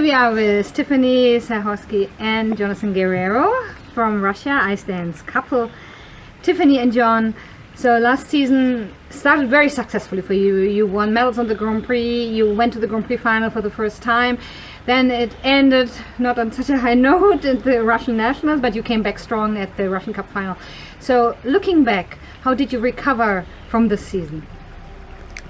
we are with Tiffani Zagorski and Jonathon Guerreiro from Russia, ice dance couple. Tiffani and John, so last season started very successfully for you. You won medals on the Grand Prix, you went to the Grand Prix final for the first time. Then it ended not on such a high note at the Russian Nationals, but you came back strong at the Russian Cup final. So looking back, how did you recover from this season?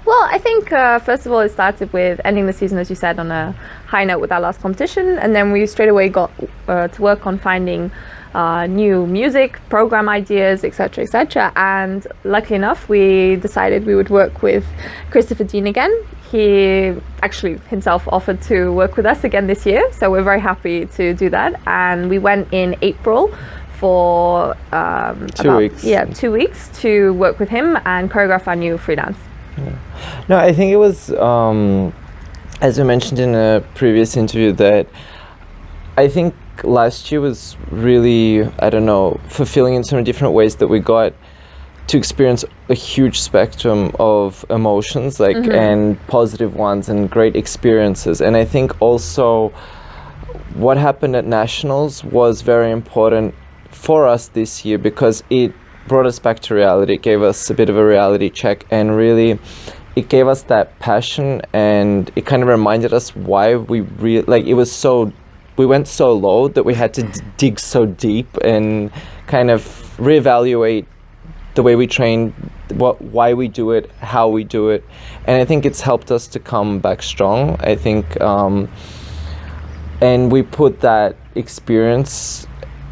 Well, I think first of all it started with ending the season, as you said, on a high note with our last competition, and then we straight away got to work on finding new music, program ideas, etc., etc. And luckily enough, we decided we would work with Christopher Dean again. He actually himself offered to work with us again this year, so we're very happy to do that. And we went in April for 2 weeks. Yeah, 2 weeks to work with him and choreograph our new free dance. Yeah. No, I think it was, as we mentioned in a previous interview, that I think last year was really, I don't know, fulfilling in so many different ways that we got to experience a huge spectrum of emotions, like, and positive ones and great experiences. And I think also what happened at Nationals was very important for us this year because it brought us back to reality. It gave us a bit of a reality check, and really it gave us that passion, and it kind of reminded us why we we went so low that we had to dig so deep and kind of reevaluate the way we train, why we do it, how we do it. And I think it's helped us to come back strong. I think and we put that experience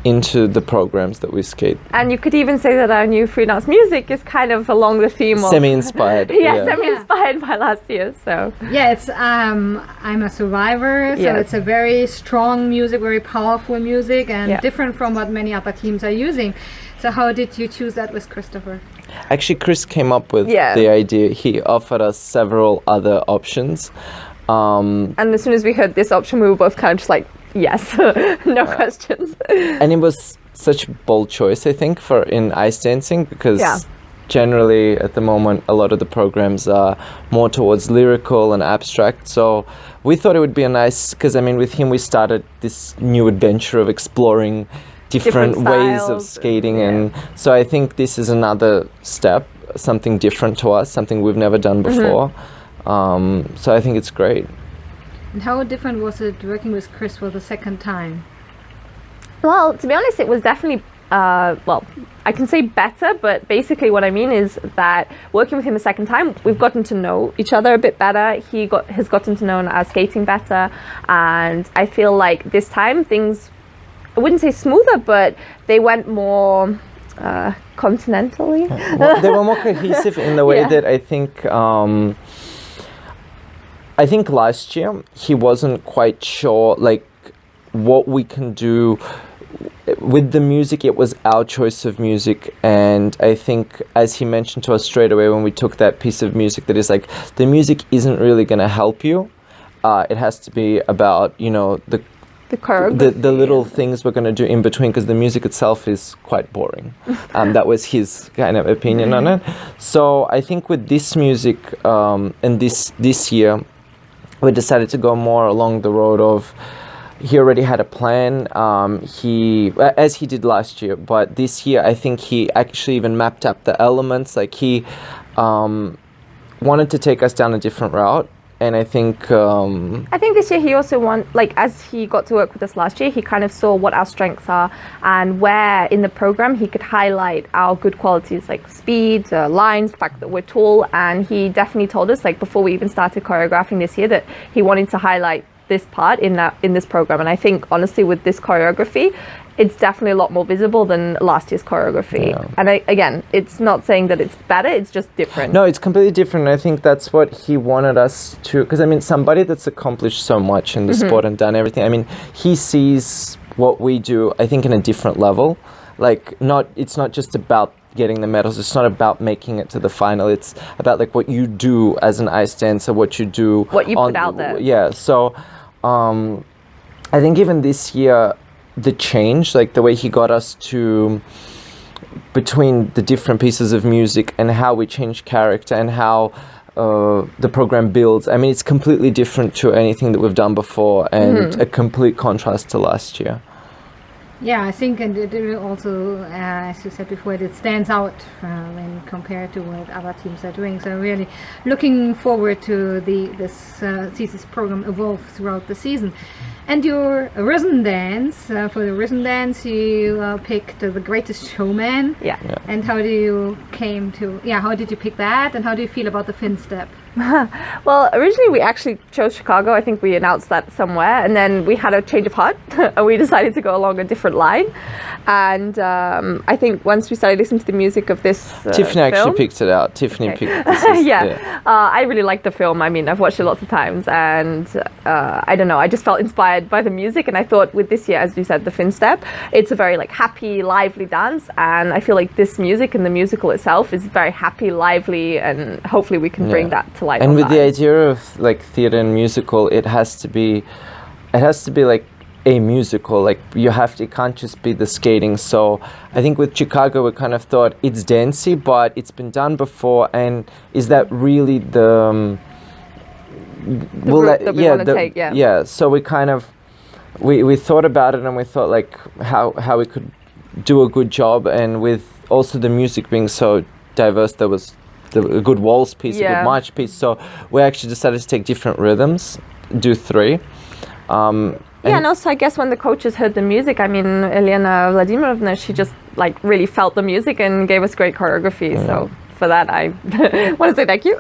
into the programs that we skate. And you could even say that our new free dance music is kind of along the theme of semi-inspired. Semi-inspired by last year. So yeah, it's I'm a Survivor, so it's a very strong music, very powerful music, and different from what many other teams are using. So how did you choose that with Christopher? Actually, Chris came up with the idea. He offered us several other options. And as soon as we heard this option, we were both kind of just like, yes, no questions. And it was such a bold choice, I think, for in ice dancing, because generally at the moment a lot of the programs are more towards lyrical and abstract. So we thought it would be a nice, because I mean with him we started this new adventure of exploring different ways of skating, and so I think this is another step, something different to us, something we've never done before. So I think it's great. And how different was it working with Chris for the second time? Well, to be honest, it was definitely, well, I can say better, but basically what I mean is that working with him a second time, we've gotten to know each other a bit better. He has gotten to know our skating better, and I feel like this time things, I wouldn't say smoother, but they went more continentally. Well, they were more cohesive in the way that I think last year he wasn't quite sure like what we can do with the music. It was our choice of music, and I think as he mentioned to us straight away when we took that piece of music, that is like the music isn't really going to help you. It has to be about, you know, the little things we're going to do in between, because the music itself is quite boring. That was his kind of opinion on it. So I think with this music and this year, we decided to go more along the road of, he already had a plan, as he did last year, but this year I think he actually even mapped up the elements. Like he wanted to take us down a different route. And I think this year he also as he got to work with us last year, he kind of saw what our strengths are and where in the program he could highlight our good qualities, like speed, lines, the fact that we're tall. And he definitely told us, like before we even started choreographing this year, that he wanted to highlight this part in this program. And I think honestly with this choreography, it's definitely a lot more visible than last year's choreography. And again, it's not saying that it's better, it's just different. No, it's completely different. I think that's what he wanted us to, because I mean, somebody that's accomplished so much in the sport and done everything, I mean, he sees what we do, I think, in a different level. Like, it's not just about getting the medals, it's not about making it to the final, it's about like what you do as an ice dancer, what you do. What you put out there. Yeah, so I think even this year, the change, like the way he got us to between the different pieces of music and how we change character and how the program builds. I mean, it's completely different to anything that we've done before, and a complete contrast to last year. Yeah, I think, and it also, as you said before, it stands out when compared to what other teams are doing. So really looking forward to this thesis program evolve throughout the season. And your rhythm dance, for the rhythm dance, you picked the Greatest Showman. Yeah. And how did you pick that, and how do you feel about the Finnstep? Well, originally we actually chose Chicago. I think we announced that somewhere, and then we had a change of heart and we decided to go along a different line. And I think once we started listening to the music of this Tiffani actually film, picked it out. Tiffani okay. picked this. Yeah. I really liked the film. I mean, I've watched it lots of times, and I don't know, I just felt inspired by the music. And I thought with this year, as you said, the Finnstep, it's a very like happy, lively dance, and I feel like this music and the musical itself is very happy, lively, and hopefully we can bring that to life. And with the idea of like theater and musical, it has to be like a musical. Like it can't just be the skating. So I think with Chicago, we kind of thought it's dancey, but it's been done before, and is that really the route that we want to take? Yeah. So we kind of we thought about it, and we thought like how we could do a good job, and with also the music being so diverse, there was a good waltz piece, a good march piece. So we actually decided to take different rhythms, do 3. And also I guess when the coaches heard the music, I mean, Elena Vladimirovna, she just like really felt the music and gave us great choreography. Yeah. So for that, I want to say thank you.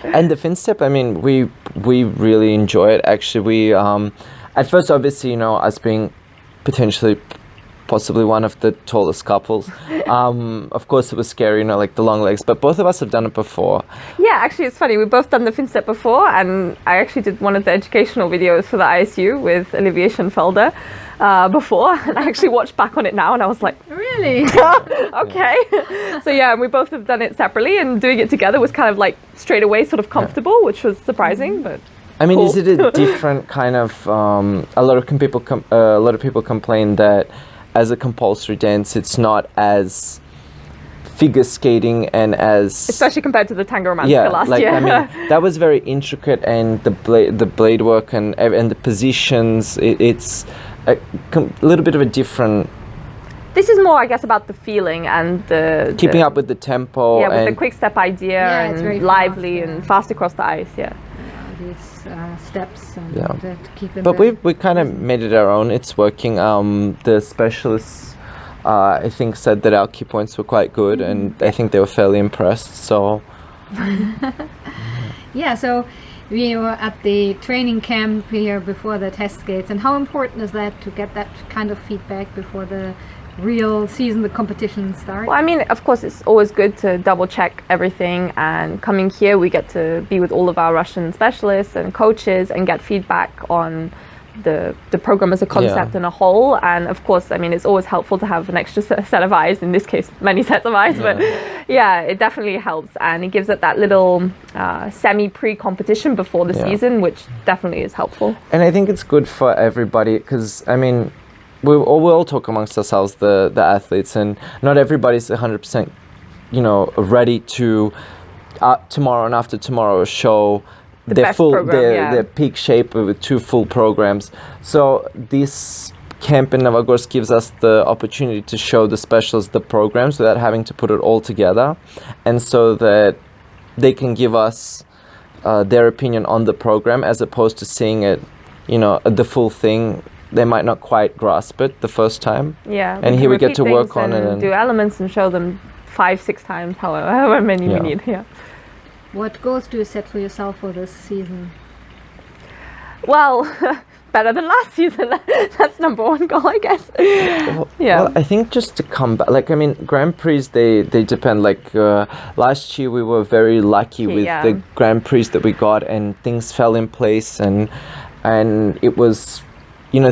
And the Finnstep, I mean, we really enjoy it. Actually, we at first, obviously, us being potentially possibly one of the tallest couples. Of course, it was scary, like the long legs, but both of us have done it before. Yeah, actually, it's funny. We've both done the Finnstep before, and I actually did one of the educational videos for the ISU with Olivier Schoenfelder before, and I actually watched back on it now, and I was like, really? Okay. So yeah, we both have done it separately, and doing it together was kind of like straight away sort of comfortable, which was surprising, but. I mean, cool. Is it a different kind of? A lot of people complain that as a compulsory dance, it's not as figure skating and as... Especially compared to the Tango Romantica last year. I mean, that was very intricate, and the blade work and the positions, it's a little bit of a different... This is more, I guess, about the feeling and the... Keeping up with the tempo. Yeah, with the quick step idea and lively and fast across the ice, These steps and to keep them. But we kind of made it our own. It's working. The specialists, I think, said that our key points were quite good, and I think they were fairly impressed. So. Yeah. So we were at the training camp here before the test skates, and how important is that to get that kind of feedback before the real season, the competition starts? Well, I mean, of course, it's always good to double check everything, and coming here we get to be with all of our Russian specialists and coaches and get feedback on the program as a concept and a whole. And of course, I mean, it's always helpful to have an extra set of eyes, in this case many sets of eyes, but yeah, it definitely helps, and it gives it that little semi-pre-competition before the season, which definitely is helpful. And I think it's good for everybody, because I mean, we all talk amongst ourselves, the athletes, and not everybody's 100%, ready to tomorrow and after tomorrow show their peak shape with 2 full programs. So this camp in Novogorsk gives us the opportunity to show the specialists the programs without having to put it all together, and so that they can give us their opinion on the program, as opposed to seeing it, the full thing. They might not quite grasp it the first time. Yeah. And here we get to work on it and do elements and show them 5-6 times, however many we need. Yeah. What goals do you set for yourself for this season? Well, better than last season. That's number 1 goal, I guess. Well, I think just to come back, Grand Prix, they depend. Last year we were very lucky with the Grand Prix that we got, and things fell in place, and it was...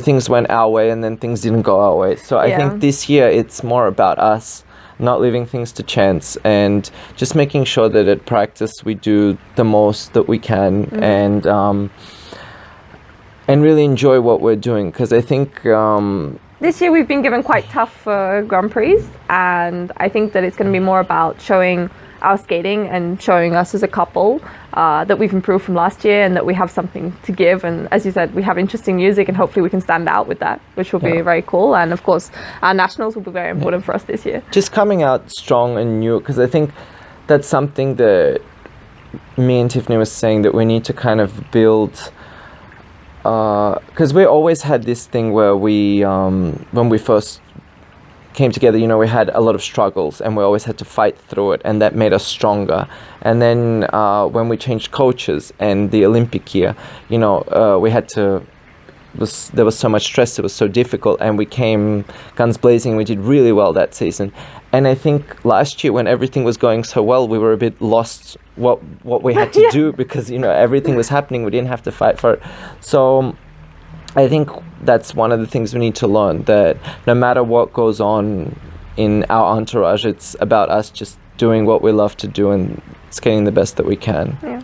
things went our way, and then things didn't go our way. So I think this year it's more about us not leaving things to chance, and just making sure that at practice we do the most that we can, and really enjoy what we're doing. Because I think this year we've been given quite tough Grand Prix, and I think that it's going to be more about showing our skating and showing us as a couple that we've improved from last year and that we have something to give. And as you said, we have interesting music and hopefully we can stand out with that, which will be very cool. And of course, our nationals will be very important for us this year. Just coming out strong and new, because I think that's something that me and Tiffani was saying, that we need to kind of build, because we always had this thing where we, when we first came together, you know, we had a lot of struggles and we always had to fight through it, and that made us stronger. And then when we changed coaches and the Olympic year, you know, we had to, there was so much stress, it was so difficult, and we came guns blazing. We did really well that season. And I think last year, when everything was going so well, we were a bit lost what we had to do, because, you know, everything was happening. We didn't have to fight for it. So I think that's one of the things we need to learn, that no matter what goes on in our entourage, it's about us just doing what we love to do and skating the best that we can. Yeah.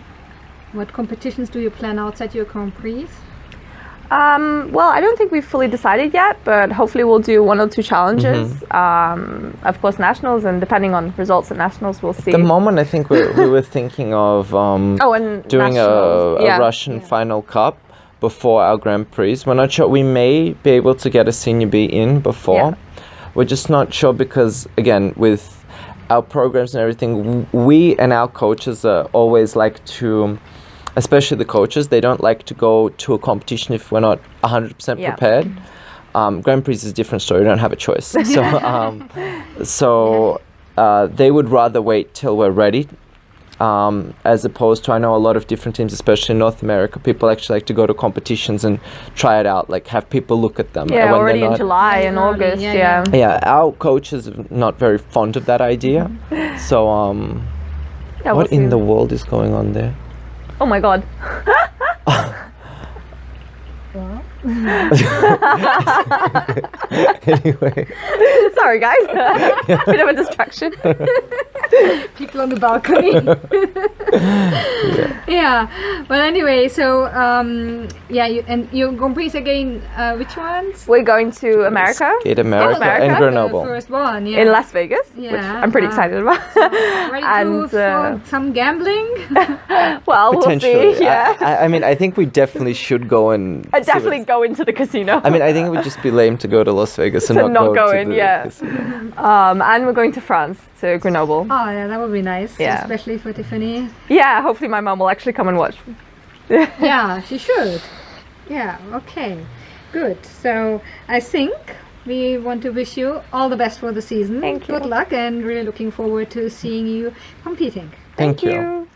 What competitions do you plan outside your Grand Prix? Well, I don't think we've fully decided yet, but hopefully we'll do 1 or 2 challenges. Of course, nationals, and depending on results at nationals, we'll see. At the moment, I think we were thinking of and doing a Russian final cup before our Grand Prix. We're not sure. We may be able to get a Senior B in before. Yeah. We're just not sure because, again, with our programs and everything, we and our coaches always like to, especially the coaches, they don't like to go to a competition if we're not 100% prepared. Grand Prix is a different story. We don't have a choice. So they would rather wait till we're ready, as opposed to, I know a lot of different teams, especially in North America, people actually like to go to competitions and try it out, like have people look at them. Yeah, when already in July and August. Yeah, our coaches are not very fond of that idea. So, what in the world is going on there? Oh my god. Anyway. Sorry guys. Bit of a distraction. People on the balcony. Yeah. Well, anyway, so your Grand Prix again. Which ones? We're going to America. Skate America and Grenoble. The first one, in Las Vegas, which I'm pretty excited about. Ready for some gambling? Well, we'll see. Yeah. I mean, I think we definitely should go and. Definitely go into the casino. I mean, I think it would just be lame to go to Las Vegas and not go in. And we're going to France, to Grenoble. Oh yeah, that would be nice. Yeah. Especially for Tiffani. Yeah, hopefully my mom will actually come and watch. Yeah, she should. Yeah, okay. Good. So I think we want to wish you all the best for the season. Thank you. Good luck, and really looking forward to seeing you competing. Thank you.